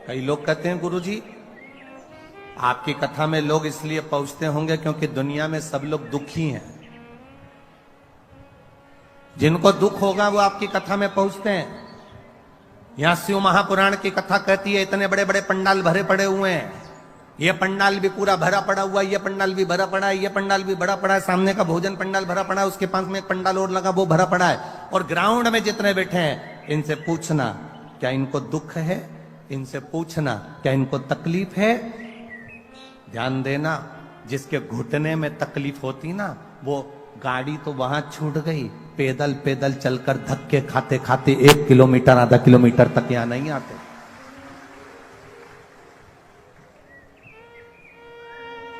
कई लोग कहते हैं गुरुजी आपकी कथा में लोग इसलिए पहुंचते होंगे क्योंकि दुनिया में सब लोग दुखी हैं। जिनको दुख होगा वो आपकी कथा में पहुंचते हैं। यहां शिव महापुराण की कथा कहती है इतने बड़े बड़े पंडाल भरे पड़े हुए हैं, ये पंडाल भी पूरा भरा पड़ा हुआ है, ये पंडाल भी भरा पड़ा है, ये पंडाल भी भरा पड़ा है, सामने का भोजन पंडाल भरा पड़ा है, उसके पास में एक पंडाल और लगा वो भरा पड़ा है, और ग्राउंड में जितने बैठे हैं इनसे पूछना क्या इनको दुख है, इनसे पूछना क्या इनको तकलीफ है। ध्यान देना, जिसके घुटने में तकलीफ होती ना वो गाड़ी तो वहां छूट गई, पैदल पैदल चलकर धक्के खाते खाते 1 किलोमीटर आधा किलोमीटर तक यहां नहीं आते।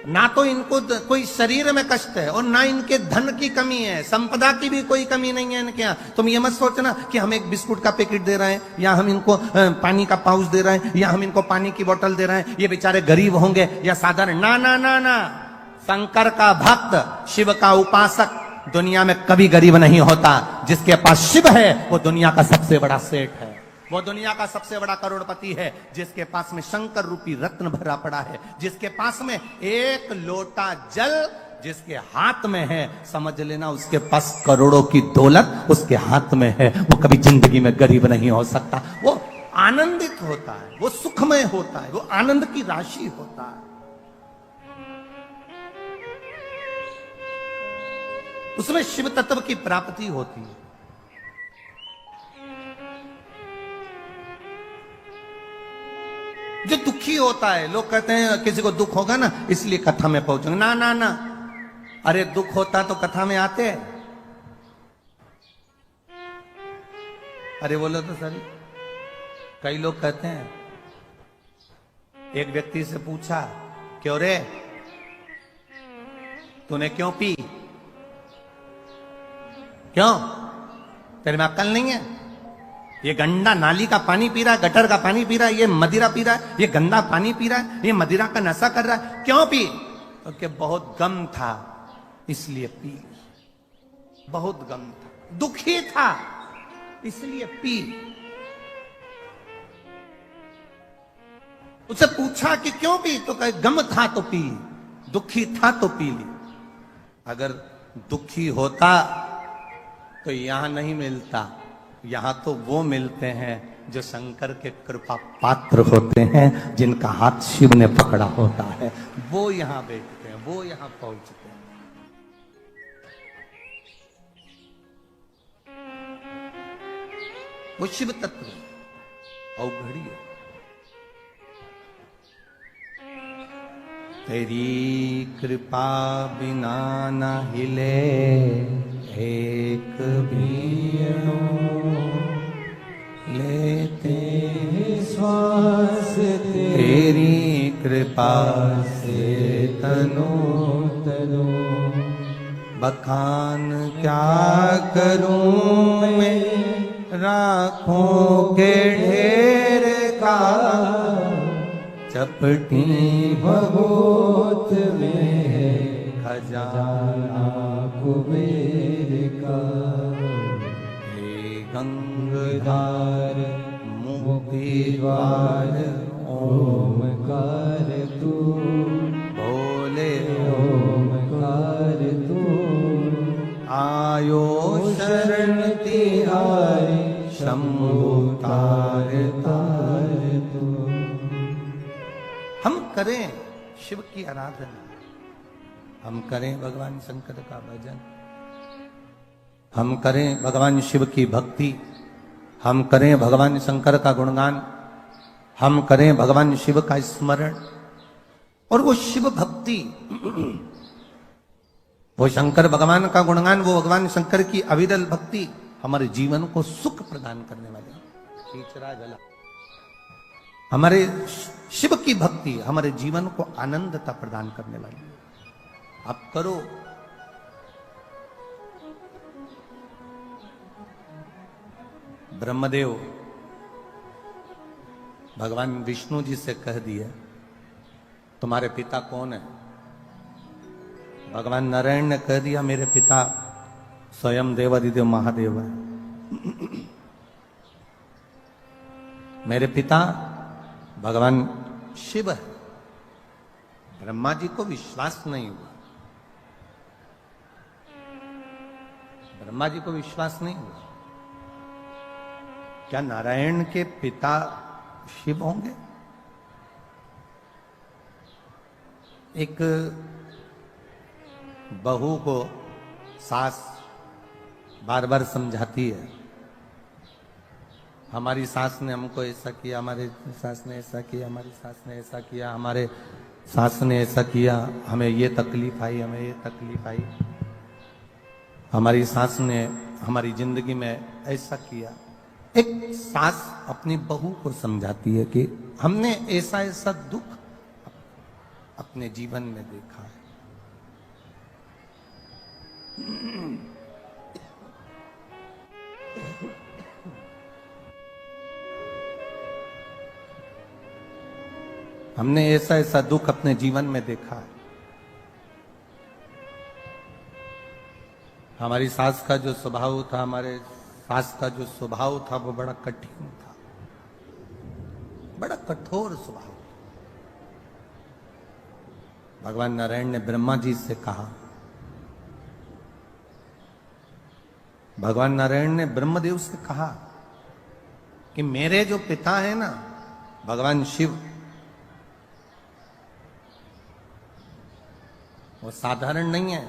ना तो इनको कोई शरीर में कष्ट है और ना इनके धन की कमी है, संपदा की भी कोई कमी नहीं है इनके यहाँ। तुम ये मत सोचना कि हम एक बिस्कुट का पैकेट दे रहे हैं या हम इनको पानी का पाउच दे रहे हैं या हम इनको पानी की बोतल दे रहे हैं, ये बेचारे गरीब होंगे या साधारण। ना ना ना ना, शंकर का भक्त, शिव का उपासक दुनिया में कभी गरीब नहीं होता। जिसके पास शिव है वो दुनिया का सबसे बड़ा सेठ है, वो दुनिया का सबसे बड़ा करोड़पति है। जिसके पास में शंकर रूपी रत्न भरा पड़ा है, जिसके पास में एक लोटा जल जिसके हाथ में है, समझ लेना उसके पास करोड़ों की दौलत उसके हाथ में है। वो कभी जिंदगी में गरीब नहीं हो सकता। वो आनंदित होता है, वो सुखमय होता है, वो आनंद की राशि होता है। उसमें शिव तत्व की प्राप्ति होती है। जो दुखी होता है, लोग कहते हैं किसी को दुख होगा ना इसलिए कथा में पहुंचेंगे। ना ना ना, अरे दुख होता तो कथा में आते। अरे बोलो तो सर, कई लोग कहते हैं, एक व्यक्ति से पूछा क्यों रे तूने क्यों पी, क्यों तेरे में अक्ल नहीं है, ये गंदा नाली का पानी पी रहा है, गटर का पानी पी रहा है, ये मदिरा पी रहा है, ये गंदा पानी पी रहा है, ये मदिरा का नशा कर रहा है, क्यों पी? क्योंकि बहुत गम था इसलिए पी, बहुत गम था, दुखी था इसलिए पी। उसे पूछा कि क्यों पी, तो कहे गम था तो पी, दुखी था तो पी ली। अगर दुखी होता तो यहां नहीं मिलता, यहां तो वो मिलते हैं जो शंकर के कृपा पात्र होते हैं, जिनका हाथ शिव ने पकड़ा होता है, वो यहां बैठते हैं, वो यहां पहुंचते हैं। वो शिव तत्व अवघड़ी है। तेरी कृपा बिना न हिले एक भी लेते श्वास, तेरी कृपा से तनो तनो, बखान क्या करूं मैं राखों के ढेर का, चपटी भगोत में है खजाना कुबेर का। हे गंगाधार मुक्ति द्वार ओमकार तू, बोले ओमकार तू, आयो शरण तिहारी शंभु तार तार तू। हम करें शिव की आराधना, हम करें भगवान शंकर का भजन, हम करें भगवान शिव की भक्ति, हम करें भगवान शंकर का गुणगान, हम करें भगवान शिव का स्मरण। और वो शिव भक्ति, वो शंकर भगवान का गुणगान, वो भगवान शंकर की अविरल भक्ति हमारे जीवन को सुख प्रदान करने वाले, खींचरा जला। हमारे शिव की भक्ति हमारे जीवन को आनंदता प्रदान करने वाली। आप करो, ब्रह्मदेव भगवान विष्णु जी से कह दिया तुम्हारे पिता कौन है। भगवान नारायण ने कह दिया मेरे पिता स्वयं देवादिदेव महादेव है। मेरे पिता भगवान शिव है। ब्रह्मा जी को विश्वास नहीं हुआ, ब्रह्मा जी को विश्वास नहीं हुआ। क्या नारायण के पिता शिव होंगे? एक बहू को सास बार बार समझाती है, हमारी सास ने हमको ऐसा किया, हमारे सास ने ऐसा किया, हमारी सास ने ऐसा किया, हमारे सास ने ऐसा किया, हमें ये तकलीफ आई, हमें ये तकलीफ आई, हमारी सास ने हमारी जिंदगी में ऐसा किया। एक सास अपनी बहू को समझाती है कि हमने ऐसा ऐसा दुख अपने जीवन में देखा है। हमने ऐसा ऐसा दुख अपने जीवन में देखा है। हमारी सास का जो स्वभाव था, हमारे सास का जो स्वभाव था वो बड़ा कठिन था, बड़ा कठोर स्वभाव। भगवान नारायण ने ब्रह्मा जी से कहा, भगवान नारायण ने ब्रह्मदेव से कहा कि मेरे जो पिता है ना भगवान शिव, वो साधारण नहीं है।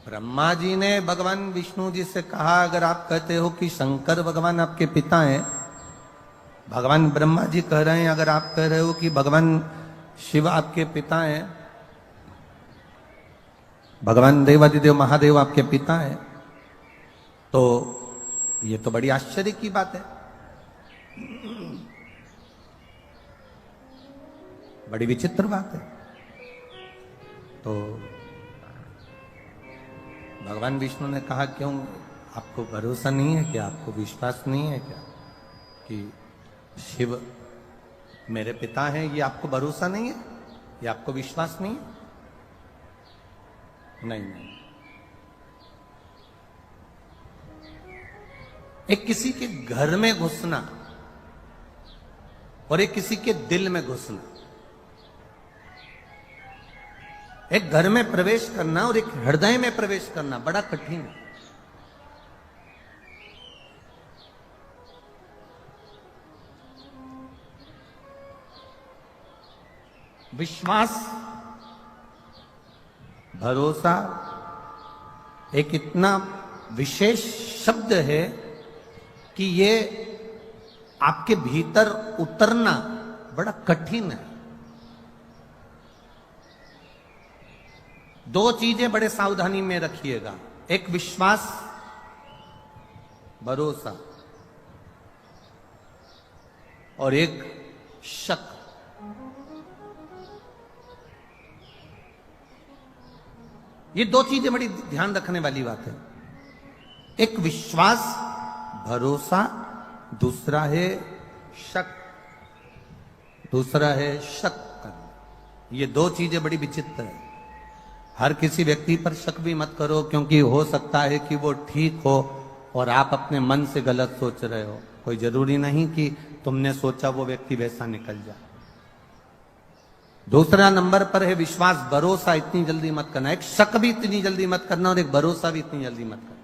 ब्रह्मा जी ने भगवान विष्णु जी से कहा, अगर आप कहते हो कि शंकर भगवान आपके पिता हैं, भगवान ब्रह्मा जी कह रहे हैं अगर आप कह रहे हो कि भगवान शिव आपके पिता हैं, भगवान देवादिदेव महादेव आपके पिता हैं, तो ये तो बड़ी आश्चर्य की बात है, बड़ी विचित्र बात है। तो भगवान विष्णु ने कहा, क्यों आपको भरोसा नहीं है क्या, आपको विश्वास नहीं है क्या कि शिव मेरे पिता हैं? ये आपको भरोसा नहीं है, ये आपको विश्वास नहीं है? नहीं। एक किसी के घर में घुसना और एक किसी के दिल में घुसना, एक घर में प्रवेश करना और एक हृदय में प्रवेश करना बड़ा कठिन है। विश्वास, भरोसा एक इतना विशेष शब्द है कि ये आपके भीतर उतरना बड़ा कठिन है। दो चीजें बड़े सावधानी में रखिएगा, एक विश्वास, भरोसा, और एक शक। ये दो चीजें बड़ी ध्यान रखने वाली बात है। एक विश्वास, भरोसा, दूसरा है शक, दूसरा है शक करना। ये दो चीजें बड़ी विचित्र है। हर किसी व्यक्ति पर शक भी मत करो, क्योंकि हो सकता है कि वो ठीक हो और आप अपने मन से गलत सोच रहे हो। कोई जरूरी नहीं कि तुमने सोचा वो व्यक्ति वैसा निकल जाए। दूसरा नंबर पर है विश्वास, भरोसा इतनी जल्दी मत करना। एक शक भी इतनी जल्दी मत करना और एक भरोसा भी इतनी जल्दी मत करना।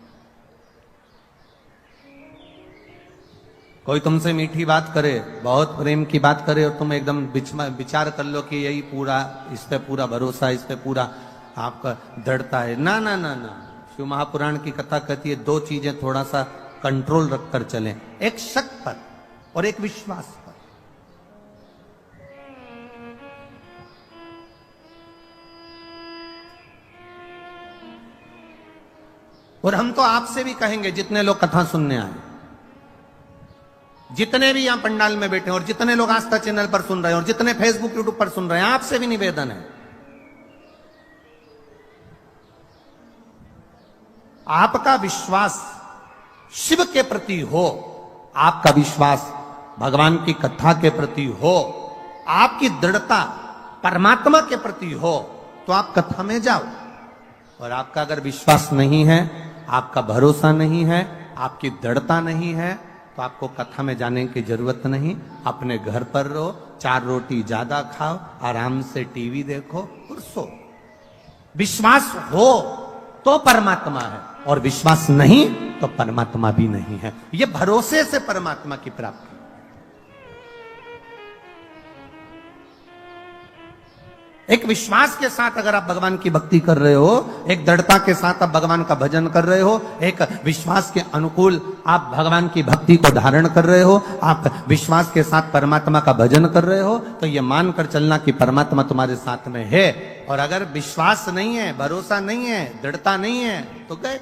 कोई तुमसे मीठी बात करे, बहुत प्रेम की बात करे, और तुम एकदम विचार कर लो कि यही पूरा, इस पे पूरा भरोसा, इस पे पूरा आपका दृढ़ता है। ना ना ना ना, शिव महापुराण की कथा कहती है दो चीजें थोड़ा सा कंट्रोल रखकर चलें, एक शक पर और एक विश्वास पर। और हम तो आपसे भी कहेंगे, जितने लोग कथा सुनने आए, जितने भी यहां पंडाल में बैठे हैं, और जितने लोग आस्था चैनल पर सुन रहे हैं, और जितने फेसबुक यूट्यूब पर सुन रहे हैं, आपसे भी निवेदन है, आपका विश्वास शिव के प्रति हो, आपका विश्वास भगवान की कथा के प्रति हो, आपकी दृढ़ता परमात्मा के प्रति हो, तो आप कथा में जाओ। और आपका अगर विश्वास नहीं है, आपका भरोसा नहीं है, आपकी दृढ़ता नहीं है, तो आपको कथा में जाने की जरूरत नहीं, अपने घर पर रहो, 4 रोटी ज्यादा खाओ, आराम से टीवी देखो और सो। विश्वास हो तो परमात्मा है, और विश्वास नहीं तो परमात्मा भी नहीं है। यह भरोसे से परमात्मा की प्राप्ति। एक विश्वास के साथ अगर आप भगवान की भक्ति कर रहे हो, एक दृढ़ता के साथ आप भगवान का भजन कर रहे हो, एक विश्वास के अनुकूल आप भगवान की भक्ति को धारण कर रहे हो, आप विश्वास के साथ परमात्मा का भजन कर रहे हो, तो ये मानकर चलना कि परमात्मा तुम्हारे साथ में है। और अगर विश्वास नहीं है, भरोसा नहीं है, दृढ़ता नहीं है, तो गए।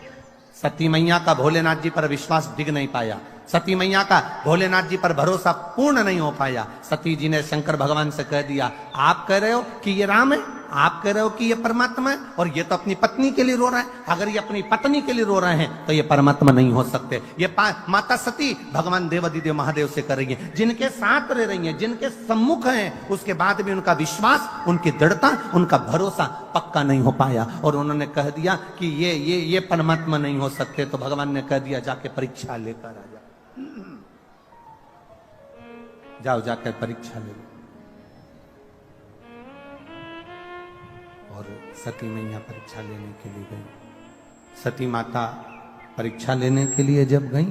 सती मैया का भोलेनाथ जी पर विश्वास डिग नहीं पाया, सती मैया का भोलेनाथ जी पर भरोसा पूर्ण नहीं हो पाया। सती जी ने शंकर भगवान से कह दिया, आप कह रहे हो कि ये राम है, आप कह रहे हो कि ये परमात्मा है, और ये तो अपनी पत्नी के लिए रो रहा है। अगर ये अपनी पत्नी के लिए रो रहे हैं तो ये परमात्मा नहीं हो सकते। ये माता सती भगवान देवाधिदेव महादेव से कर रही है, जिनके साथ रह रही है, जिनके सम्मुख हैं, उसके बाद भी उनका विश्वास, उनकी दृढ़ता, उनका भरोसा पक्का नहीं हो पाया, और उन्होंने कह दिया कि ये परमात्मा नहीं हो सकते। तो भगवान ने कह दिया, जाके परीक्षा लेकर आ जाओ, जाओ जाकर परीक्षा ले लो। और सती मैया परीक्षा लेने के लिए गई। सती माता परीक्षा लेने के लिए जब गई,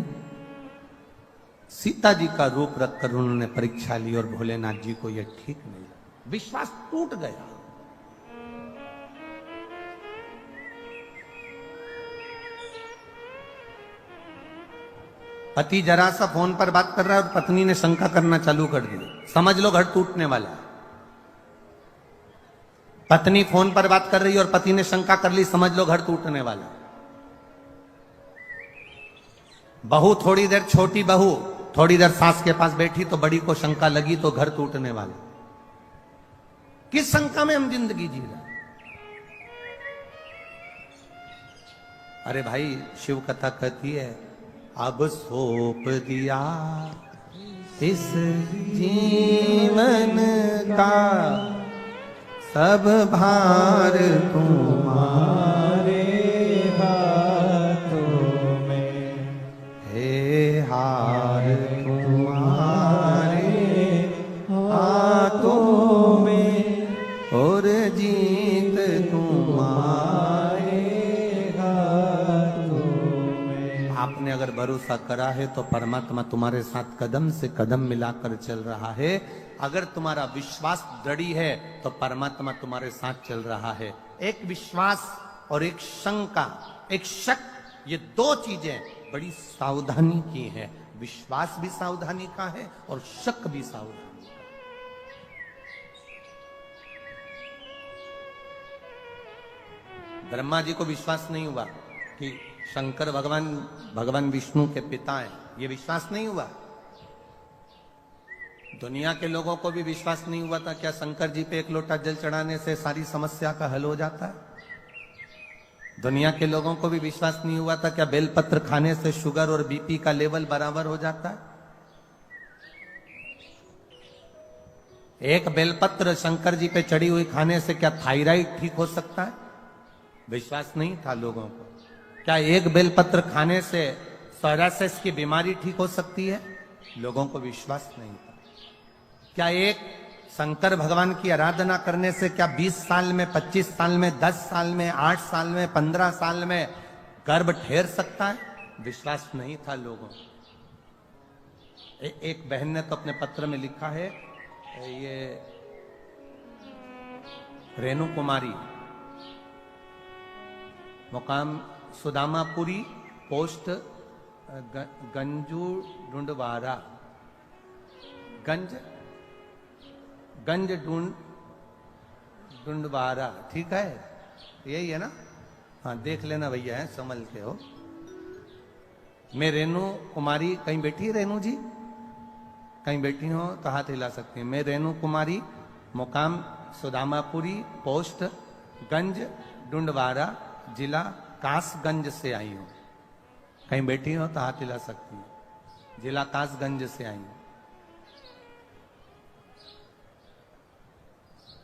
सीता जी का रूप रखकर उन्होंने परीक्षा ली, और भोलेनाथ जी को यह ठीक नहीं लगा, विश्वास टूट गया। पति जरा सा फोन पर बात कर रहा है और पत्नी ने शंका करना चालू कर दी, समझ लो घर टूटने वाला है। पत्नी फोन पर बात कर रही है और पति ने शंका कर ली, समझ लो घर टूटने वाला है। बहू थोड़ी देर, छोटी बहू थोड़ी देर सास के पास बैठी तो बड़ी को शंका लगी, तो घर टूटने वाला। किस शंका में हम जिंदगी जी रहे? अरे भाई, शिव कथा कहती है, अब सौंप दिया इस जीवन का सब भार तुम्हारे हाथों में, हे हार तुम्हारे हाथों में, और जीत तुम्हारे हाथों में। आपने अगर भरोसा करा है तो परमात्मा तुम्हारे साथ कदम से कदम मिलाकर चल रहा है। अगर तुम्हारा विश्वास दृढ़ है तो परमात्मा तुम्हारे साथ चल रहा है। एक विश्वास और एक शंका, एक शक, ये 2 चीजें बड़ी सावधानी की है। विश्वास भी सावधानी का है और शक भी सावधानी का। ब्रह्मा जी को विश्वास नहीं हुआ कि शंकर भगवान विष्णु के पिता हैं, ये विश्वास नहीं हुआ। दुनिया के लोगों को भी विश्वास नहीं हुआ था क्या शंकर जी पे 1 लोटा जल चढ़ाने से सारी समस्या का हल हो जाता है? दुनिया के लोगों को भी विश्वास नहीं हुआ था क्या बेलपत्र खाने से शुगर और बीपी का लेवल बराबर हो जाता है? एक बेलपत्र शंकर जी पे चढ़ी हुई खाने से क्या थायराइड ठीक हो सकता है? विश्वास नहीं था लोगों को। क्या एक बेलपत्र खाने से सोरायसिस की बीमारी ठीक हो सकती है? लोगों को विश्वास नहीं था। क्या एक शंकर भगवान की आराधना करने से क्या 20 साल में, 25 साल में, 10 साल में, 8 साल में, 15 साल में गर्भ ठहर सकता है? विश्वास नहीं था लोगों को। एक बहन ने तो अपने पत्र में लिखा है, ये रेणु कुमारी, मुकाम सुदामापुरी, पोस्ट गंजू ढूंढवारा, गंज ढूंढवारा, ठीक है, यही है ना? हाँ, देख लेना भैया, है संभल के हो। मैं रेणु कुमारी, कहीं बैठी है रेणु जी? कहीं बैठी हो तो हाथ हिला सकती है। मैं रेणु कुमारी, मुकाम सुदामापुरी, पोस्ट गंज ढूंढवारा, जिला कासगंज से आई हूं। कहीं बैठी हो तो हाथ हिला सकती है। जिला कासगंज से आई हूं।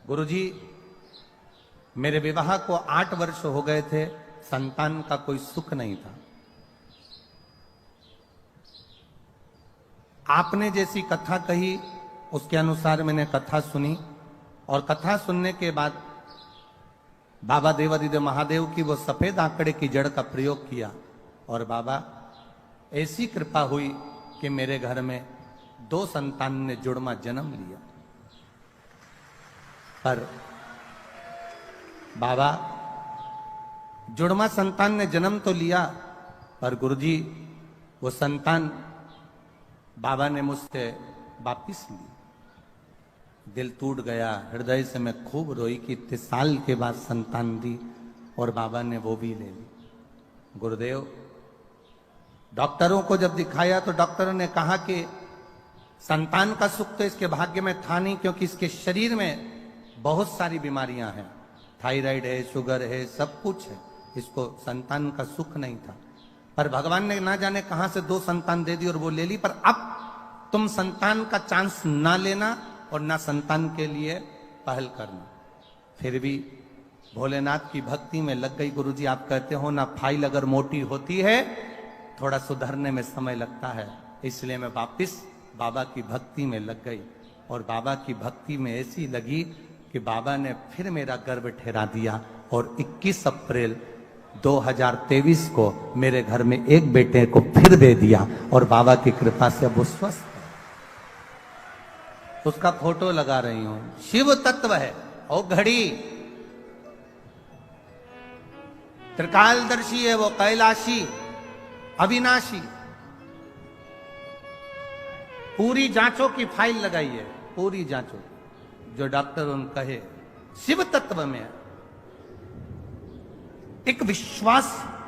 गुरुजी, मेरे विवाह को 8 वर्ष हो गए थे, संतान का कोई सुख नहीं था। आपने जैसी कथा कही उसके अनुसार मैंने कथा सुनी, और कथा सुनने के बाद बाबा देवादिदेव महादेव की वो सफेद आंकड़े की जड़ का प्रयोग किया, और बाबा ऐसी कृपा हुई कि मेरे घर में 2 संतान ने जुड़वा जन्म लिया। पर बाबा जुड़वा संतान ने जन्म तो लिया, पर गुरुजी वो संतान बाबा ने मुझसे वापिस ली। दिल टूट गया, हृदय से मैं खूब रोई कि इतने साल के बाद संतान दी और बाबा ने वो भी ले ली। गुरुदेव, डॉक्टरों को जब दिखाया तो डॉक्टरों ने कहा कि संतान का सुख तो इसके भाग्य में था नहीं, क्योंकि इसके शरीर में बहुत सारी बीमारियां हैं, थायराइड है, शुगर है, सब कुछ है, इसको संतान का सुख नहीं था। पर भगवान ने ना जाने कहां से 2 संतान दे दी और वो ले ली। पर अब तुम संतान का चांस ना लेना और ना संतान के लिए पहल करना। फिर भी भोलेनाथ की भक्ति में लग गई। गुरुजी आप कहते हो ना, फाइल अगर मोटी होती है थोड़ा सुधरने में समय लगता है, इसलिए मैं वापिस बाबा की भक्ति में लग गई। और बाबा की भक्ति में ऐसी लगी कि बाबा ने फिर मेरा गर्भ ठहरा दिया, और 21 अप्रैल 2023 को मेरे घर में एक बेटे को फिर दे दिया, और बाबा की कृपा से अब वो स्वस्थ है। उसका फोटो लगा रही हूं। शिव तत्व है और घड़ी त्रिकालदर्शी है, वो कैलाशी अविनाशी। पूरी जांचों की फाइल लगाई है, पूरी जांचों जो डॉक्टर उन कहे। शिव तत्व में है एक विश्वास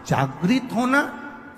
जागृत होना,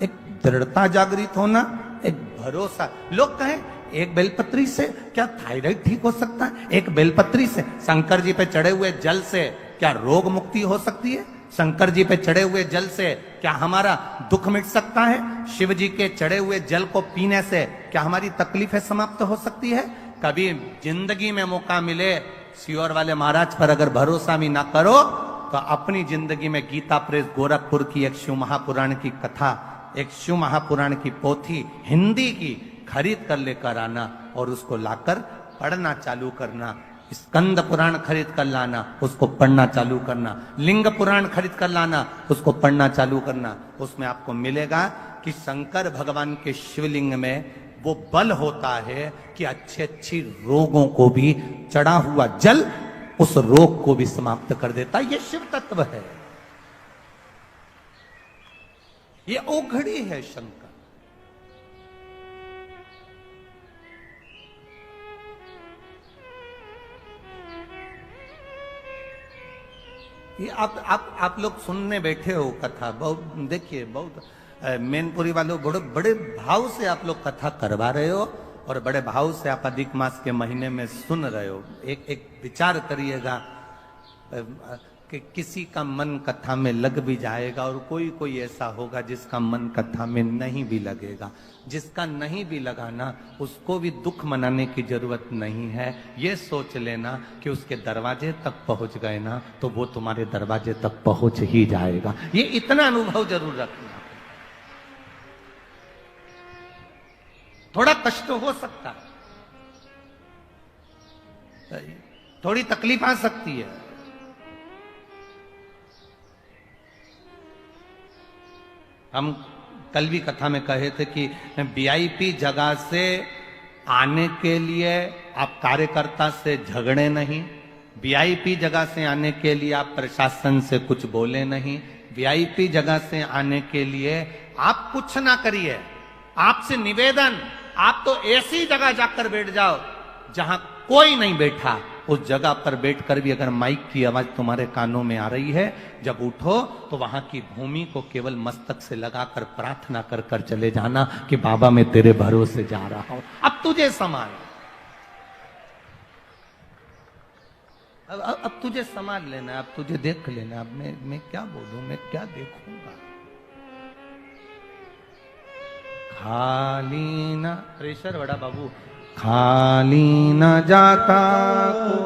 एक दृढ़ता जागृत होना, एक भरोसा। लोग कहें एक बेलपत्री से क्या थायराइड ठीक हो सकता है? एक बेलपत्री से, शंकर जी पे चढ़े हुए जल से क्या रोग मुक्ति हो सकती है? शंकर जी पे चढ़े हुए जल से क्या हमारा दुख मिट सकता है? शिव जी के चढ़े हुए जल को पीने से क्या हमारी तकलीफें समाप्त हो सकती है? कभी जिंदगी में मौका मिले, सियोर वाले महाराज पर अगर भरोसा भी ना करो तो अपनी जिंदगी में गीता प्रेस गोरखपुर की एक शिव महापुराण की कथा, एक शिव महापुराण की पोथी हिंदी की खरीद कर लेकर आना और उसको लाकर पढ़ना चालू करना। स्कंद पुराण खरीद कर लाना, उसको पढ़ना चालू करना। लिंग पुराण खरीद कर लाना, उसको पढ़ना चालू करना। उसमें आपको मिलेगा कि शंकर भगवान के शिवलिंग में वो बल होता है कि अच्छी रोगों को भी चढ़ा हुआ जल उस रोग को भी समाप्त कर देता है। ये शिव तत्व है, ये ओघड़ी है शंकर। ये आप लोग सुनने बैठे हो कथा, बहुत देखिए, बहुत मैनपुरी वालों बड़े बड़े भाव से आप लोग कथा करवा रहे हो और बड़े भाव से आप अधिक मास के महीने में सुन रहे हो। एक विचार करिएगा कि किसी का मन कथा में लग भी जाएगा और कोई ऐसा होगा जिसका मन कथा में नहीं भी लगेगा। जिसका नहीं भी लगा ना, उसको भी दुख मनाने की जरूरत नहीं है। ये सोच लेना कि उसके दरवाजे तक पहुंच गए ना तो वो तुम्हारे दरवाजे तक पहुंच ही जाएगा। ये इतना अनुभव जरूर रखना। थोड़ा कष्ट हो सकता है, थोड़ी तकलीफ आ सकती है, हम कल भी कथा में कहे थे कि वीआईपी जगह से आने के लिए आप कार्यकर्ता से झगड़े नहीं, वीआईपी जगह से आने के लिए आप प्रशासन से कुछ बोले नहीं, वीआईपी जगह से आने के लिए आप कुछ ना करिए। आपसे निवेदन, आप तो ऐसी जगह जाकर बैठ जाओ जहां कोई नहीं बैठा। उस जगह पर बैठकर भी अगर माइक की आवाज तुम्हारे कानों में आ रही है, जब उठो तो वहां की भूमि को केवल मस्तक से लगाकर प्रार्थना कर कर चले जाना कि बाबा मैं तेरे भरोसे जा रहा हूं, अब तुझे संभाल, अब तुझे संभाल लेना, अब तुझे देख लेना। अब मैं क्या बोलूं, मैं क्या देखूंगा। खाली ना प्रेशर बड़ा बाबू, खाली न जाता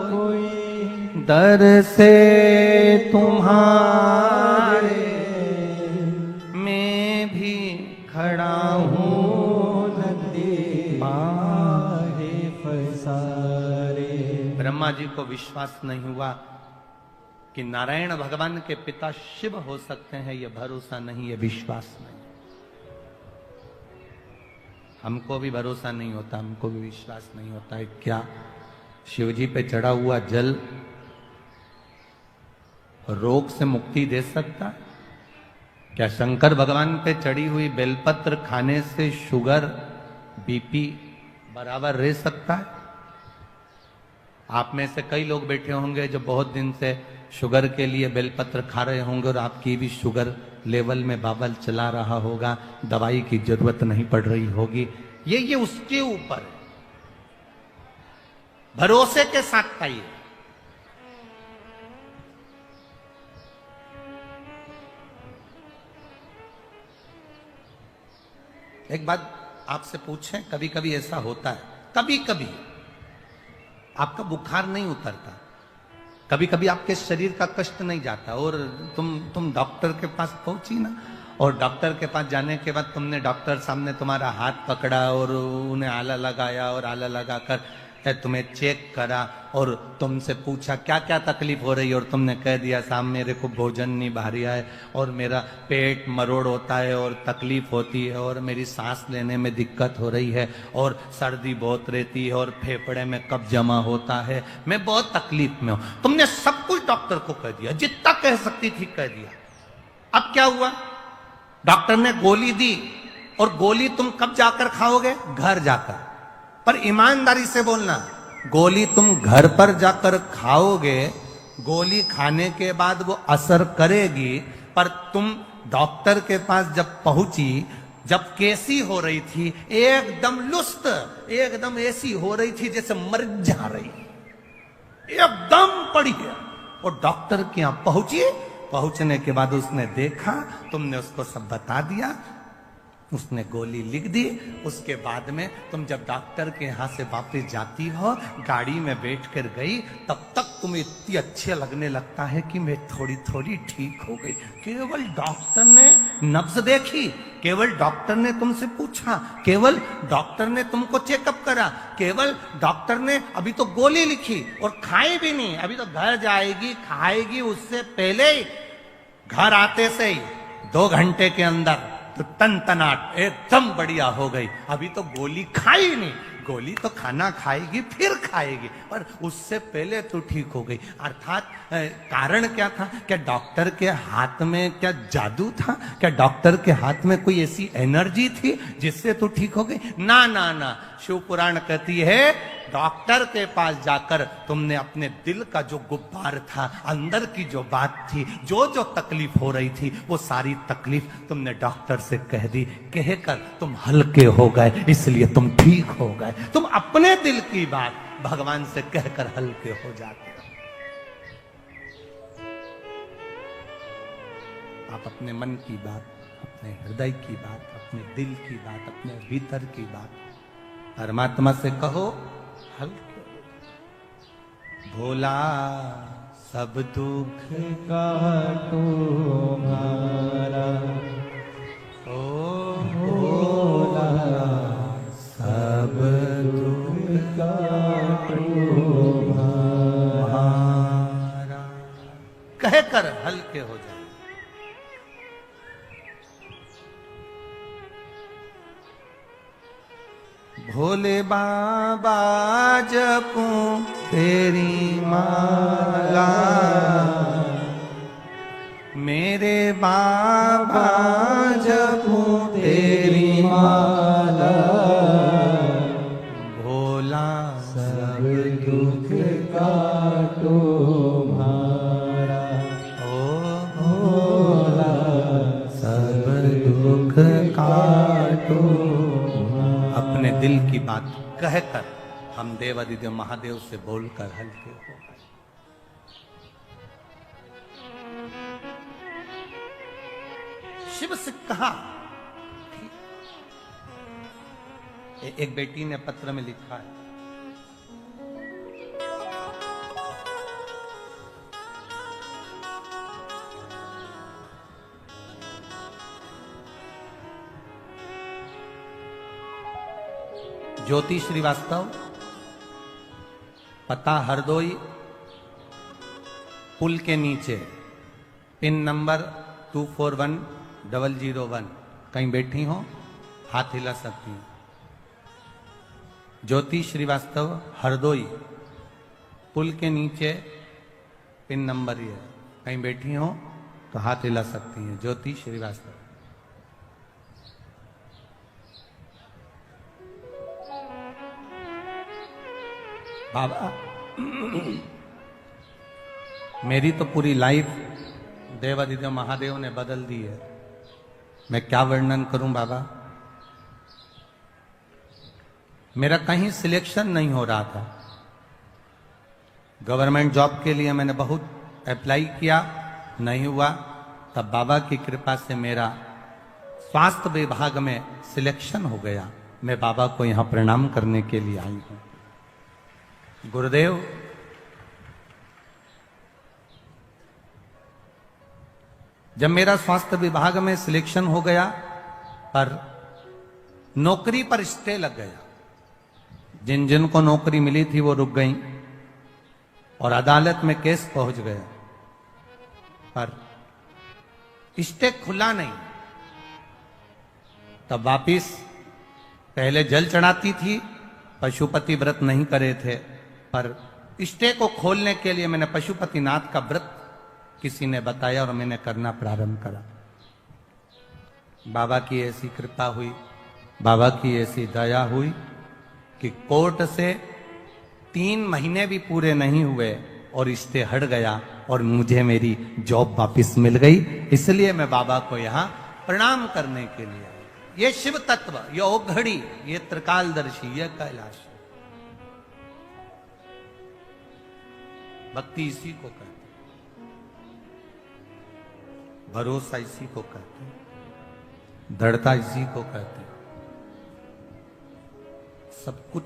कोई दर से तुम्हारे, मैं भी खड़ा हूँ नदी पार। ब्रह्मा जी को विश्वास नहीं हुआ कि नारायण भगवान के पिता शिव हो सकते हैं, यह भरोसा नहीं, यह विश्वास नहीं। हमको भी भरोसा नहीं होता, हमको भी विश्वास नहीं होता है क्या शिव जी पे चढ़ा हुआ जल रोग से मुक्ति दे सकता है? क्या शंकर भगवान पे चढ़ी हुई बेलपत्र खाने से शुगर बीपी बराबर रह सकता है? आप में से कई लोग बैठे होंगे जो बहुत दिन से शुगर के लिए बेलपत्र खा रहे होंगे और आपकी भी शुगर लेवल में बाबल चला रहा होगा, दवाई की जरूरत नहीं पड़ रही होगी। ये उसके ऊपर है, भरोसे के साथ खाइए। एक बात आपसे पूछें, कभी कभी ऐसा होता है, कभी कभी आपका बुखार नहीं उतरता, कभी कभी आपके शरीर का कष्ट नहीं जाता और तुम डॉक्टर के पास पहुंची ना, और डॉक्टर के पास जाने के बाद तुमने डॉक्टर सामने तुम्हारा हाथ पकड़ा और उन्हें आला लगाया और आला लगाकर तुम्हें चेक करा और तुमसे पूछा क्या क्या तकलीफ हो रही है, और तुमने कह दिया साहब मेरे को भोजन नहीं भा रहा है और मेरा पेट मरोड़ होता है और तकलीफ होती है और मेरी सांस लेने में दिक्कत हो रही है और सर्दी बहुत रहती है और फेफड़े में कब्ज जमा होता है, मैं बहुत तकलीफ में हूं। तुमने सब कुछ डॉक्टर को कह दिया, जितना कह सकती थी कह दिया। अब क्या हुआ? डॉक्टर ने गोली दी, और गोली तुम कब जाकर खाओगे? घर जाकर। पर ईमानदारी से बोलना, गोली तुम घर पर जाकर खाओगे, गोली खाने के बाद वो असर करेगी, पर तुम डॉक्टर के पास जब पहुंची, जब कैसी हो रही थी, एकदम लुस्त, एकदम ऐसी हो रही थी जैसे मर जा रही, एकदम पड़ी है। और डॉक्टर के यहां पहुंची, पहुंचने के बाद उसने देखा, तुमने उसको सब बता दिया, उसने गोली लिख दी। उसके बाद में तुम जब डॉक्टर के यहाँ से वापस जाती हो, गाड़ी में बैठ कर गई, तब तक तुम्हें इतनी अच्छे लगने लगता है कि मैं थोड़ी थोड़ी ठीक हो गई। केवल डॉक्टर ने नब्ज देखी, केवल डॉक्टर ने तुमसे पूछा, केवल डॉक्टर ने तुमको चेकअप करा, केवल डॉक्टर ने अभी तो गोली लिखी और खाई भी नहीं, अभी तो घर जाएगी खाएगी, उससे पहले ही घर आते से ही 2 घंटे के अंदर तो तनतनाट एकदम बढ़िया हो गई। अभी तो गोली खाई नहीं, गोली तो खाना खाएगी फिर खाएगी, पर उससे पहले तो ठीक हो गई। अर्थात कारण क्या था? क्या डॉक्टर के हाथ में क्या जादू था? क्या डॉक्टर के हाथ में कोई ऐसी एनर्जी थी जिससे तो ठीक हो गई? ना ना ना, शिव पुराण कहती है डॉक्टर के पास जाकर तुमने अपने दिल का जो गुब्बार था, अंदर की जो बात थी, जो जो तकलीफ हो रही थी, वो सारी तकलीफ तुमने डॉक्टर से कह दी, कहकर तुम हल्के हो गए, इसलिए तुम ठीक हो गए। तुम अपने दिल की बात भगवान से कहकर हल्के हो जाते हो। आप अपने मन की बात, अपने हृदय की बात, अपने दिल की बात, अपने भीतर की बात परमात्मा से कहो, हल्के। भोला सब दुख काटो मारा, ओ भोला सब दुख काटो मारा, कहकर हल्के हो जाए। भोले बाबा जपूं तेरी माला, मेरे बाबा जपूं तेरी माला, भोला सब दुख काटो मारा, ओ भोला सब दुख काटो। अपने दिल की बात कहकर हम देवादिदेव महादेव से बोलकर हल्के हो गए। शिव से कहा। एक बेटी ने पत्र में लिखा है, ज्योति श्रीवास्तव पता हरदोई, पुल के नीचे, पिन नंबर 241001। कहीं बैठी हो, हाथ हिला सकती हैं। ज्योति श्रीवास्तव, हरदोई, पुल के नीचे, पिन नंबर ये। कहीं बैठी हो तो हाथ हिला सकती हैं। ज्योति श्रीवास्तव। बाबा, मेरी तो पूरी लाइफ देवादिदेव महादेव ने बदल दी है। मैं क्या वर्णन करूं बाबा। मेरा कहीं सिलेक्शन नहीं हो रहा था। गवर्नमेंट जॉब के लिए मैंने बहुत अप्लाई किया, नहीं हुआ। तब बाबा की कृपा से मेरा स्वास्थ्य विभाग में सिलेक्शन हो गया। मैं बाबा को यहां प्रणाम करने के लिए आई हूं। गुरुदेव, जब मेरा स्वास्थ्य विभाग में सिलेक्शन हो गया, पर नौकरी पर स्टे लग गया। जिन जिन को नौकरी मिली थी वो रुक गई और अदालत में केस पहुंच गया, पर स्टे खुला नहीं। तब वापिस पहले जल चढ़ाती थी, पशुपति व्रत नहीं करे थे, पर स्टे को खोलने के लिए मैंने पशुपतिनाथ का व्रत किसी ने बताया और मैंने करना प्रारंभ करा। बाबा की ऐसी कृपा हुई, बाबा की ऐसी दया हुई कि कोर्ट से 3 महीने भी पूरे नहीं हुए और स्टे हट गया और मुझे मेरी जॉब वापस मिल गई। इसलिए मैं बाबा को यहां प्रणाम करने के लिए आया। ये शिव तत्व, ये औघड़ी, ये त्रिकालदर्शी, ये कैलाश, भक्ति इसी को कहते, भरोसा इसी को कहते, दृढ़ता इसी को कहते। सब कुछ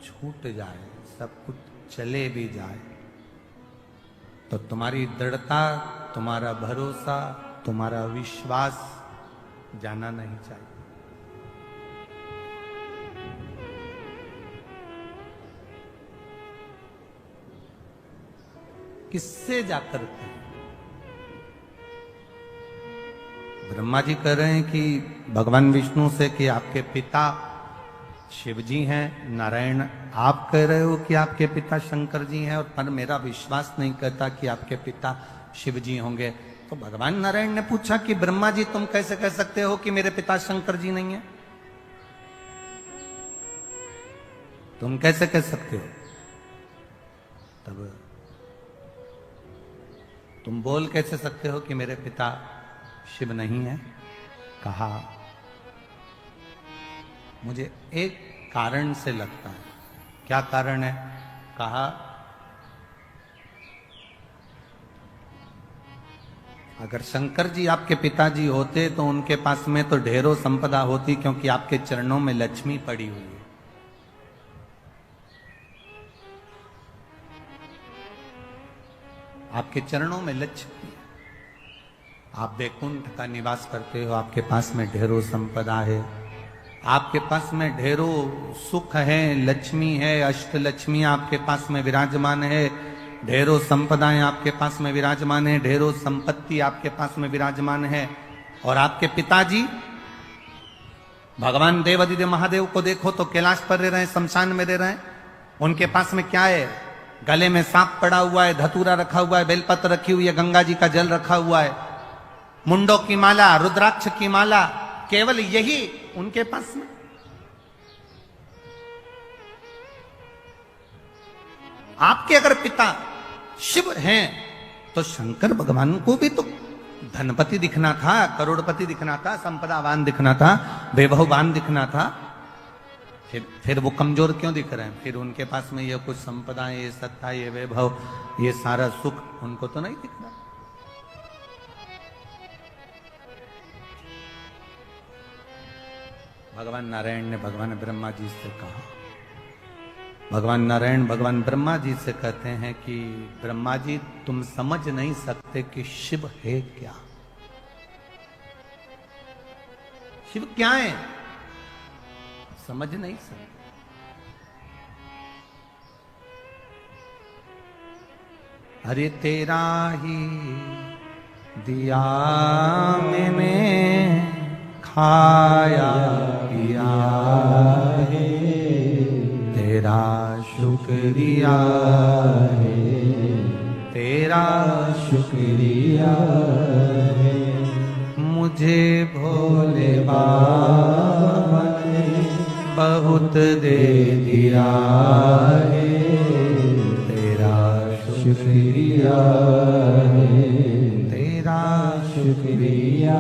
छूट जाए, सब कुछ चले भी जाए, तो तुम्हारी दृढ़ता, तुम्हारा भरोसा, तुम्हारा विश्वास जाना नहीं चाहिए। किससे जाकर कहें? ब्रह्मा जी कह रहे हैं कि भगवान विष्णु से कि आपके पिता शिव जी हैं। नारायण आप कह रहे हो कि आपके पिता शंकर जी हैं, और पर मेरा विश्वास नहीं करता कि आपके पिता शिव जी होंगे। तो भगवान नारायण ने पूछा कि ब्रह्मा जी तुम कैसे कह सकते हो कि मेरे पिता शंकर जी नहीं है? तुम कैसे कह सकते हो? तब तुम बोल कैसे सकते हो कि मेरे पिता शिव नहीं है? कहा मुझे एक कारण से लगता है। क्या कारण है? कहा अगर शंकर जी आपके पिताजी होते तो उनके पास में तो ढेरों संपदा होती, क्योंकि आपके चरणों में लक्ष्मी पड़ी हुई है। आपके चरणों में लक्ष्मी है। आप वैकुंठ का निवास करते हो, आपके पास में ढेरों संपदा है, आपके पास में ढेरों सुख है, लक्ष्मी है, अष्ट लक्ष्मी आपके पास में विराजमान है, ढेरों संपदाएं आपके पास में विराजमान है, ढेरों संपत्ति आपके पास में विराजमान है। और आपके पिताजी भगवान देवादिदेव महादेव को देखो तो कैलाश पर रह रहे हैं, शमशान में रह रहे हैं। उनके पास में क्या है? गले में सांप पड़ा हुआ है, धतूरा रखा हुआ है, बेलपत्र रखी हुई है, गंगा जी का जल रखा हुआ है, मुंडों की माला, रुद्राक्ष की माला, केवल यही उनके पास में। आपके अगर पिता शिव हैं तो शंकर भगवान को भी तो धनपति दिखना था, करोड़पति दिखना था, संपदावान दिखना था, वैभववान दिखना था। फिर वो कमजोर क्यों दिख रहे हैं? फिर उनके पास में ये कुछ संपदा, ये सत्ता, ये वैभव, ये सारा सुख उनको तो नहीं दिख रहा। भगवान नारायण ने भगवान ब्रह्मा जी से कहा, भगवान नारायण भगवान ब्रह्मा जी से कहते हैं कि ब्रह्मा जी तुम समझ नहीं सकते कि शिव है क्या। शिव क्या है समझ नहीं सकते। हरे तेरा ही दिया मैंने खाया पिया है, तेरा शुक्रिया है, तेरा शुक्रिया है। मुझे भोले बाबा ने बहुत दे दिया है, तेरा शुक्रिया है, तेरा शुक्रिया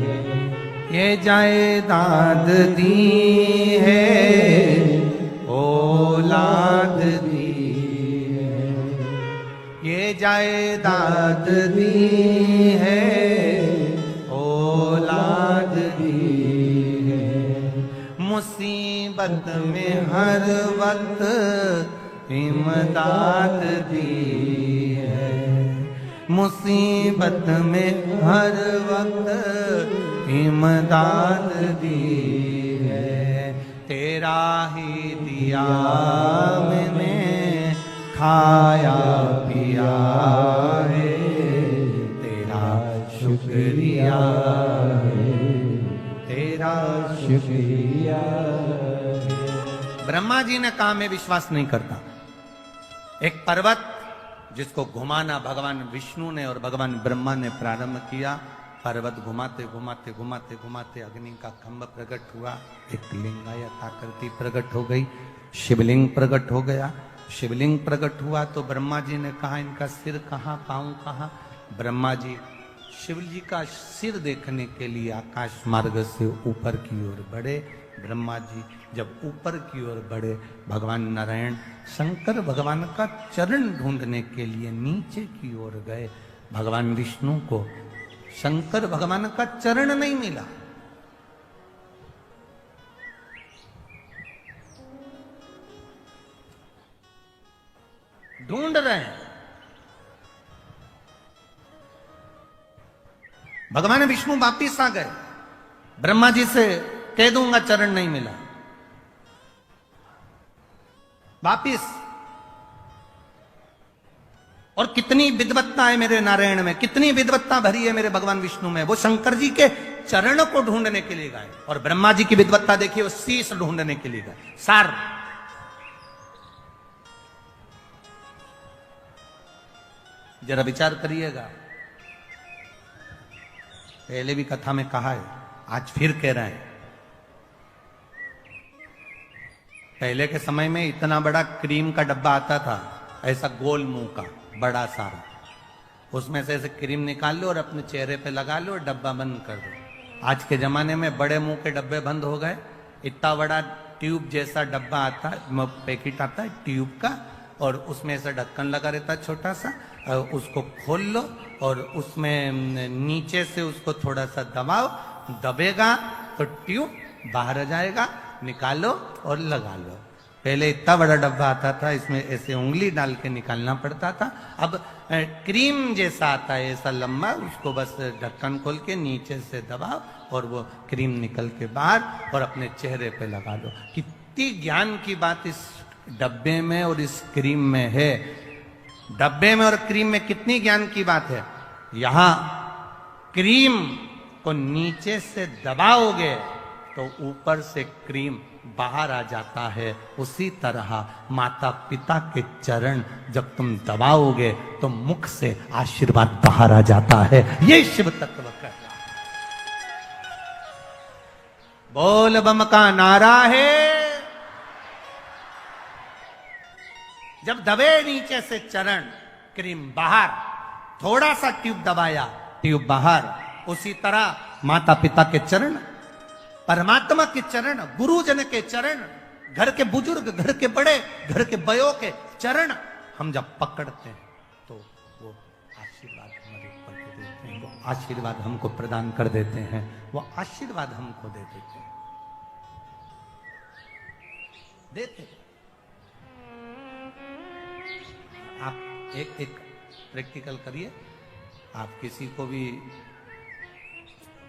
है। ये जायदाद दी है, औलाद दी है, ये जायदाद दी है, औलाद दी है। मुसीबत में हर वक्त इमदाद दी है, मुसीबत में हर वक्त इमदाद दी है। तेरा ही दिया मैंने खाया पिया है, तेरा शुक्रिया है, तेरा शुक्रिया है। ब्रह्मा जी ने कहा मैं विश्वास नहीं करता। एक पर्वत जिसको घुमाना भगवान विष्णु ने और भगवान ब्रह्मा ने प्रारंभ किया, पर्वत घुमाते घुमाते घुमाते घुमाते अग्नि का खंभ प्रकट हुआ, एक लिंगायत आकृति प्रकट हो गई, शिवलिंग प्रकट हो गया। शिवलिंग प्रकट हुआ तो ब्रह्मा जी ने कहा इनका सिर कहाँ, पांव कहाँ। ब्रह्मा जी शिव जी का सिर देखने के लिए आकाश मार्ग से ऊपर की ओर बढ़े। ब्रह्मा जी जब ऊपर की ओर बढ़े, भगवान नारायण शंकर भगवान का चरण ढूंढने के लिए नीचे की ओर गए। भगवान विष्णु को शंकर भगवान का चरण नहीं मिला। ढूंढ रहे हैं। भगवान विष्णु वापिस आ गए। ब्रह्मा जी से कह दूंगा चरण नहीं मिला, वापिस। और कितनी विद्वत्ता है मेरे नारायण में, कितनी विद्वत्ता भरी है मेरे भगवान विष्णु में। वो शंकर जी के चरण को ढूंढने के लिए गए। और ब्रह्मा जी की विद्वत्ता देखिए, वो शीश ढूंढने के लिए गए। सार जरा विचार करिएगा। पहले भी कथा में कहा है, आज फिर कह रहे हैं। पहले के समय में इतना बड़ा क्रीम का डब्बा आता था, ऐसा गोल मुंह का बड़ा सारा, उसमें से ऐसे क्रीम निकाल लो और अपने चेहरे पे लगा लो और डब्बा बंद कर दो। आज के जमाने में बड़े मुंह के डब्बे बंद हो गए। इतना बड़ा ट्यूब जैसा डब्बा आता है, पैकेट आता है ट्यूब का, और उसमें ऐसा ढक्कन लगा रहता है छोटा सा। उसको खोल लो और उसमें नीचे से उसको थोड़ा सा दबाओ, दबेगा तो ट्यूब बाहर आ जाएगा, निकालो और लगा लो। पहले इतना बड़ा डब्बा आता था, इसमें ऐसे उंगली डाल के निकालना पड़ता था। अब क्रीम जैसा आता है ऐसा लंबा, उसको बस ढक्कन खोल के नीचे से दबाओ और वो क्रीम निकल के बाहर और अपने चेहरे पे लगा लो। कितनी ज्ञान की बात इस डब्बे में और इस क्रीम में है। डब्बे में और क्रीम में कितनी ज्ञान की बात है। यहां क्रीम को नीचे से दबाओगे तो ऊपर से क्रीम बाहर आ जाता है। उसी तरह माता पिता के चरण जब तुम दबाओगे तो मुख से आशीर्वाद बाहर आ जाता है। ये शिव तत्व का बोल बम का नारा है। जब दबे नीचे से चरण, क्रीम बाहर, थोड़ा सा ट्यूब दबाया, ट्यूब बाहर। उसी तरह माता पिता के चरण, परमात्मा के चरण, गुरुजन के चरण, घर के बुजुर्ग, घर के बड़े, घर के बयों के चरण हम जब पकड़ते हैं तो वो आशीर्वाद हमारे ऊपर दे देते हैं। वो आशीर्वाद हमको प्रदान कर देते हैं, वो आशीर्वाद हमको दे देते हैं, देते। आप एक प्रैक्टिकल करिए। आप किसी को भी,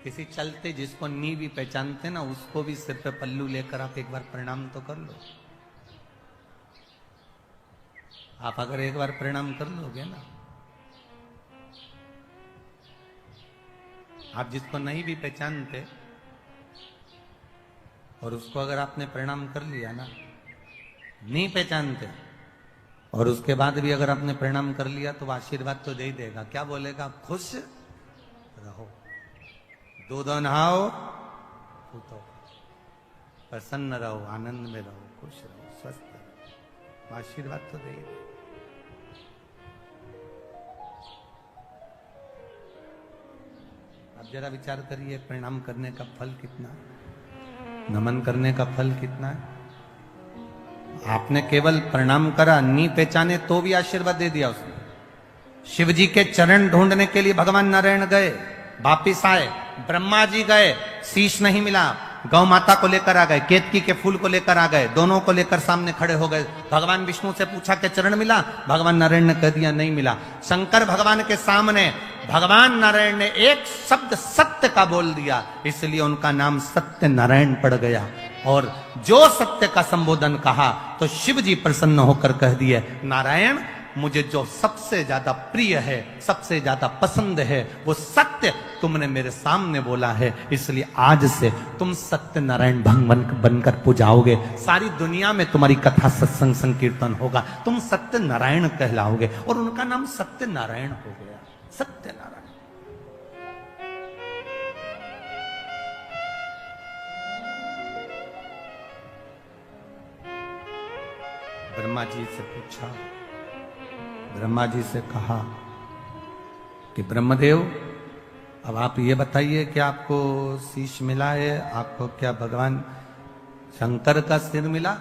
किसी चलते जिसको नी भी पहचानते ना, उसको भी सिर पे पल्लू लेकर आप एक बार प्रणाम तो कर लो। आप अगर एक बार प्रणाम कर लोगे ना, आप जिसको नहीं भी पहचानते और उसको अगर आपने प्रणाम कर लिया ना, नहीं पहचानते और उसके बाद भी अगर आपने प्रणाम कर लिया तो आशीर्वाद तो दे ही देगा। क्या बोलेगा? खुश रहो, दूध नहाओ, पूतो, प्रसन्न रहो, आनंद में रहो, खुश रहो, स्वस्थ रहो, आशीर्वाद तो दे ही देगा। अब जरा विचार करिए, प्रणाम करने का फल कितना है, नमन करने का फल कितना है। आपने केवल प्रणाम करा, नहीं पहचाने तो भी आशीर्वाद दे दिया उसने। शिव जी के चरण ढूंढने के लिए भगवान नारायण गए, वापिस आए, ब्रह्मा जी गए, शीश नहीं मिला, गौ माता को लेकर आ गए, केतकी के फूल को लेकर आ गए, दोनों को लेकर सामने खड़े हो गए। भगवान विष्णु से पूछा कि चरण मिला? भगवान नारायण ने कह दिया नहीं मिला। शंकर भगवान के सामने भगवान नारायण ने एक शब्द सत्य का बोल दिया, इसलिए उनका नाम सत्य नारायण पड़ गया। और जो सत्य का संबोधन कहा तो शिव जी प्रसन्न होकर कह दिए, नारायण मुझे जो सबसे ज्यादा प्रिय है, सबसे ज्यादा पसंद है, वो सत्य तुमने मेरे सामने बोला है, इसलिए आज से तुम सत्य नारायण भगवान बनकर पूजाओगे। सारी दुनिया में तुम्हारी कथा सत्संग संकीर्तन होगा, तुम सत्य नारायण कहलाओगे। और उनका नाम सत्य नारायण हो गया, सत्य नारायण। ब्रह्मा जी से पूछा, ब्रह्मा जी से कहा कि ब्रह्मदेव अब आप ये बताइए कि आपको शीश मिला है, आपको क्या भगवान शंकर का सिर मिला?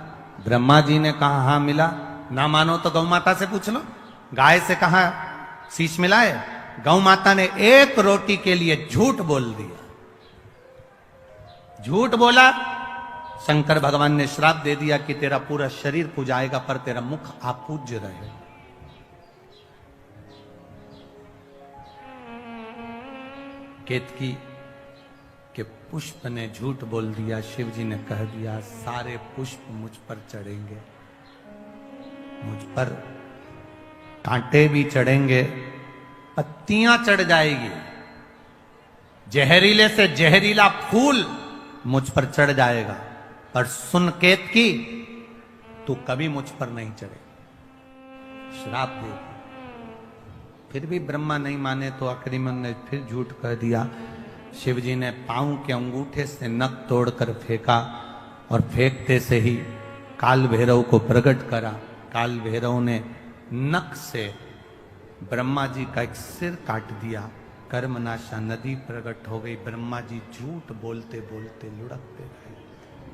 ब्रह्मा जी ने कहा हाँ मिला। ना मानो तो गौ माता से पूछ लो, गाय से कहा शीश मिला है? गौ माता ने एक रोटी के लिए झूठ बोल दिया, झूठ बोला, शंकर भगवान ने श्राप दे दिया कि तेरा पूरा शरीर पूजाएगा पर तेरा मुख अपूज्य रहे। केतकी के पुष्प ने झूठ बोल दिया, शिव जी ने कह दिया सारे पुष्प मुझ पर चढ़ेंगे, मुझ पर कांटे भी चढ़ेंगे, पत्तियां चढ़ जाएगी, जहरीले से जहरीला फूल मुझ पर चढ़ जाएगा, पर सुन केतकी तू कभी मुझ पर नहीं चढ़े। श्राप दे दिया। फिर भी ब्रह्मा नहीं माने तो अक्रीमन ने फिर झूठ कह दिया। शिव जी ने पांव के अंगूठे से नख तोड़कर फेंका और फेंकते से ही काल भैरव को प्रकट करा। काल भैरव ने नख से ब्रह्मा जी का एक सिर काट दिया। कर्मनाशा नदी प्रकट हो गई। ब्रह्मा जी झूठ बोलते बोलते लुढ़कते रहे।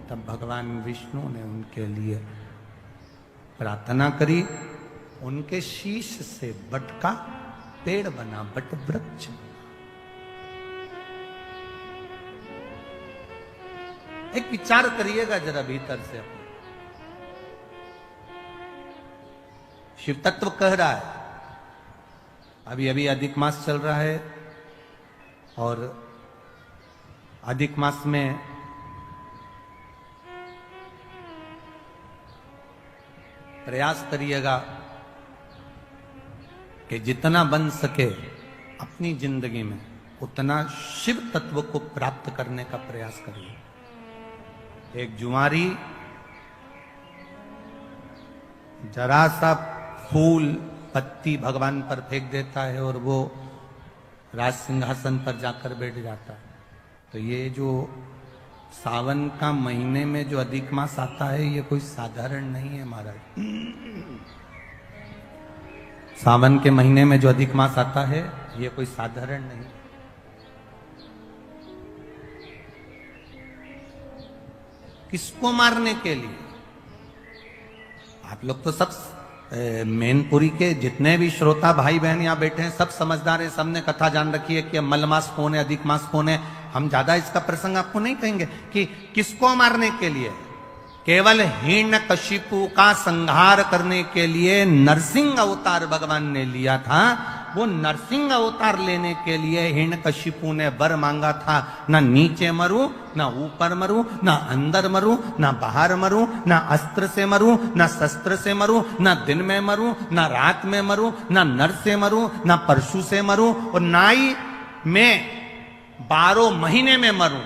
तब भगवान विष्णु ने उनके लिए प्रार्थना करी, उनके शीश से बट का पेड़ बना, बट वृक्ष। एक विचार करिएगा जरा भीतर से अपने। शिव तत्व कह रहा है, अभी अभी अधिक मास चल रहा है और अधिक मास में प्रयास करिएगा कि जितना बन सके अपनी जिंदगी में उतना शिव तत्व को प्राप्त करने का प्रयास करिए। एक जुआरी जरा सा फूल पत्ती भगवान पर फेंक देता है और वो राज सिंहासन पर जाकर बैठ जाता है। तो ये जो सावन का महीने में जो अधिक मास आता है ये कोई साधारण नहीं है महाराज। सावन के महीने में जो अधिक मास आता है ये कोई साधारण नहीं। किसको मारने के लिए? आप लोग तो सब मैनपुरी के जितने भी श्रोता भाई बहन यहाँ बैठे हैं सब समझदार हैं, सबने कथा जान रखी है कि मल मास कौन है, अधिक मास कौन है। हम ज्यादा इसका प्रसंग आपको नहीं कहेंगे कि किसको मारने के लिए। केवल हिरण्यकशिपु का संहार करने के लिए नरसिंह अवतार भगवान ने लिया था। वो नरसिंह अवतार लेने के लिए हिरण्यकशिपु ने वर मांगा था, ना नीचे मरूं, ना ऊपर मरूं, ना अंदर मरूं, ना बाहर मरूं, ना अस्त्र से मरूं, ना शस्त्र से मरूं, ना दिन में मरूं, ना रात में मरूं, ना नर से मरूं, ना परशु से मरूं, और ना ही मैं 12 महीने में मरूं।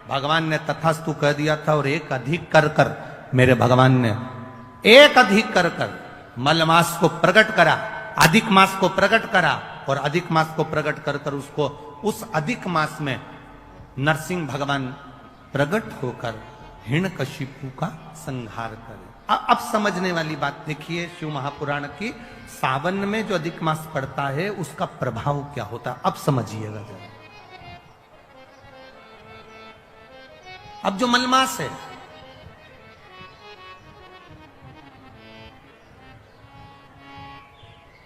भगवान ने तथास्तु कह दिया था। और एक अधिक कर कर मेरे भगवान ने एक अधिक कर कर मलमास को प्रकट करा, अधिक मास को प्रकट करा, और अधिक मास को प्रकट कर कर उसको उस अधिक मास में नरसिंह भगवान प्रकट होकर हिरण्यकशिपु का संहार करे। अब समझने वाली बात देखिए शिव महापुराण की, सावन में जो अधिक मास पड़ता है उसका प्रभाव क्या होता है, अब समझिएगा जरा। अब जो मलमास है,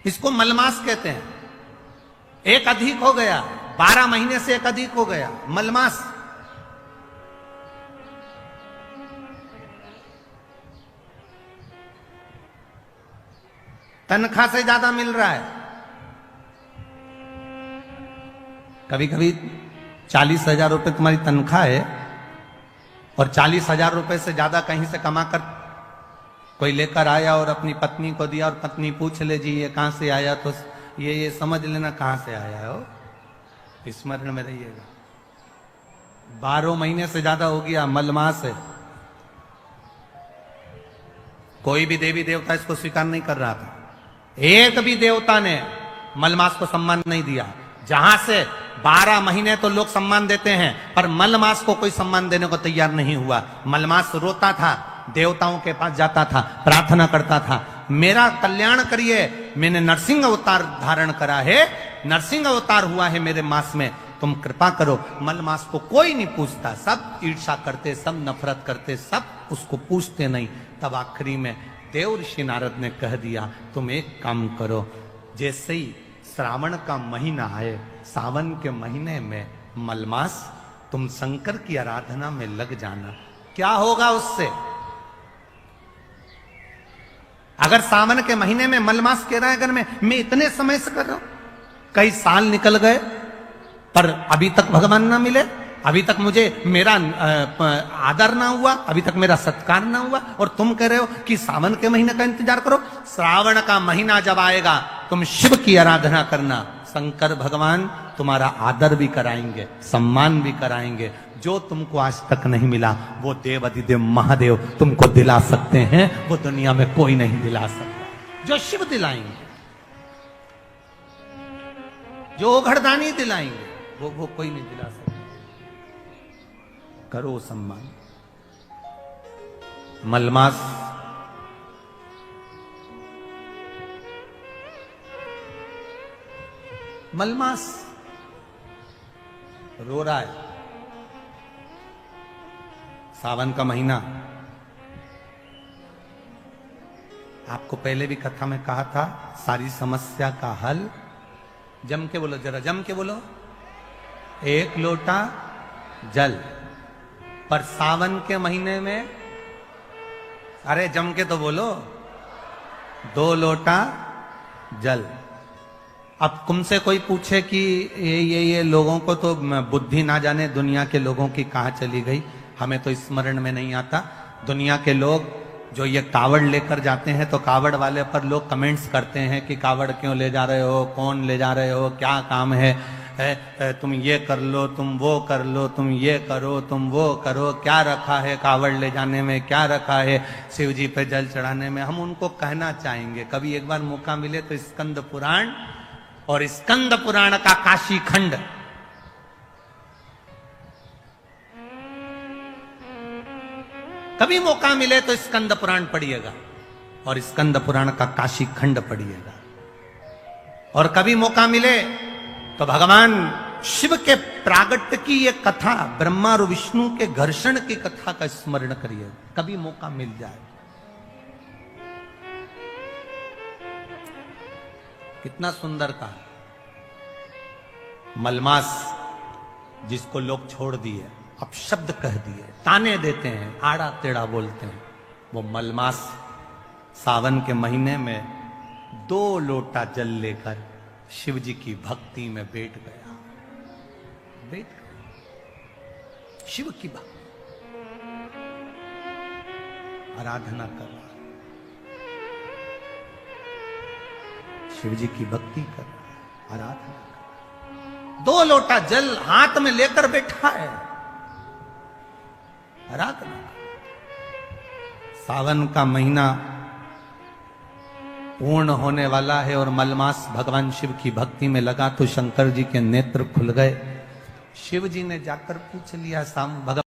इसको मलमास कहते हैं। एक अधिक हो गया, 12 महीने से एक अधिक हो गया, मलमास। तनख्वाह से ज्यादा मिल रहा है। कभी कभी 40,000 रुपए तुम्हारी तनख्वाह है और 40,000 रुपए से ज्यादा कहीं से कमा कर कोई लेकर आया और अपनी पत्नी को दिया, और पत्नी पूछ ले जी ये कहां से आया, तो ये समझ लेना कहां से आया हो, स्मरण में रहिएगा। 12 महीने से ज्यादा हो गया, मलमास है। कोई भी देवी देवता इसको स्वीकार नहीं कर रहा था। एक भी देवता ने मलमास को सम्मान नहीं दिया। जहां से 12 महीने तो लोग सम्मान देते हैं, पर मलमास को कोई सम्मान देने को तैयार नहीं हुआ। मलमास रोता था, देवताओं के पास जाता था, प्रार्थना करता था, मेरा कल्याण करिए, मैंने नरसिंह अवतार धारण करा है, नरसिंह अवतार हुआ है मेरे मास में, तुम कृपा करो। मलमास को कोई नहीं पूछता, सब ईर्ष्या करते, सब नफरत करते, सब उसको पूछते नहीं। तब आखिरी में देव ऋषि नारद ने कह दिया, तुम एक काम करो, जैसे ही श्रावण का महीना आए, सावन के महीने में मलमास, तुम शंकर की आराधना में लग जाना। क्या होगा उससे? अगर सावन के महीने में मलमास कह रहा है, अगर मैं इतने समय से कर रहा हूं, कई साल निकल गए पर अभी तक भगवान ना मिले, अभी तक मुझे मेरा आदर ना हुआ, अभी तक मेरा सत्कार ना हुआ, और तुम कह रहे हो कि सावन के महीने का इंतजार करो। श्रावण का महीना जब आएगा तुम शिव की आराधना करना, शंकर भगवान तुम्हारा आदर भी कराएंगे, सम्मान भी कराएंगे। जो तुमको आज तक नहीं मिला वो देव अधिदेव महादेव तुमको दिला सकते हैं, वो दुनिया में कोई नहीं दिला सकता। जो शिव दिलाएंगे, जो घरदानी दिलाएंगे, वो कोई नहीं दिला सकता। करो सम्मान। मलमास मलमास रो रहा है। सावन का महीना, आपको पहले भी कथा में कहा था, सारी समस्या का हल, जम के बोलो, जरा जम के बोलो, 1 लोटा जल। पर सावन के महीने में, अरे जम के तो बोलो, 2 लोटा जल। अब तुमसे कोई पूछे कि ये लोगों को तो बुद्धि ना जाने दुनिया के लोगों की कहां चली गई, हमें तो स्मरण में नहीं आता। दुनिया के लोग जो ये कावड़ लेकर जाते हैं, तो कावड़ वाले पर लोग कमेंट्स करते हैं कि कावड़ क्यों ले जा रहे हो, कौन ले जा रहे हो, क्या काम है, तुम ये कर लो, तुम वो कर लो, तुम ये करो, तुम वो करो, क्या रखा है कावड़ ले जाने में, क्या रखा है शिव जी पे जल चढ़ाने में। हम उनको कहना चाहेंगे, कभी एक बार मौका मिले तो स्कंद पुराण और स्कंद पुराण का काशी खंड, कभी मौका मिले तो स्कंद पुराण पढ़िएगा और स्कंद पुराण का काशी खंड पढ़िएगा। और कभी मौका मिले तो भगवान शिव के प्रागट्य की ये कथा, ब्रह्मा और विष्णु के घर्षण की कथा का स्मरण करिए, कभी मौका मिल जाए। कितना सुंदर था। मलमास जिसको लोग छोड़ दिए, अब शब्द कह दिए, ताने देते हैं, आड़ा टेढ़ा बोलते हैं, वो मलमास सावन के महीने में 2 लोटा जल लेकर शिव जी की भक्ति में बैठ गया। शिव की भक्ति, आराधना कर रहा है, शिव जी की भक्ति कर रहा है, आराधना कर रहा है। 2 लोटा जल हाथ में लेकर बैठा है, आराधना। सावन का महीना पूर्ण होने वाला है और मलमास भगवान शिव की भक्ति में लगा तो शंकर जी के नेत्र खुल गए। शिव जी ने जाकर पूछ लिया भगवान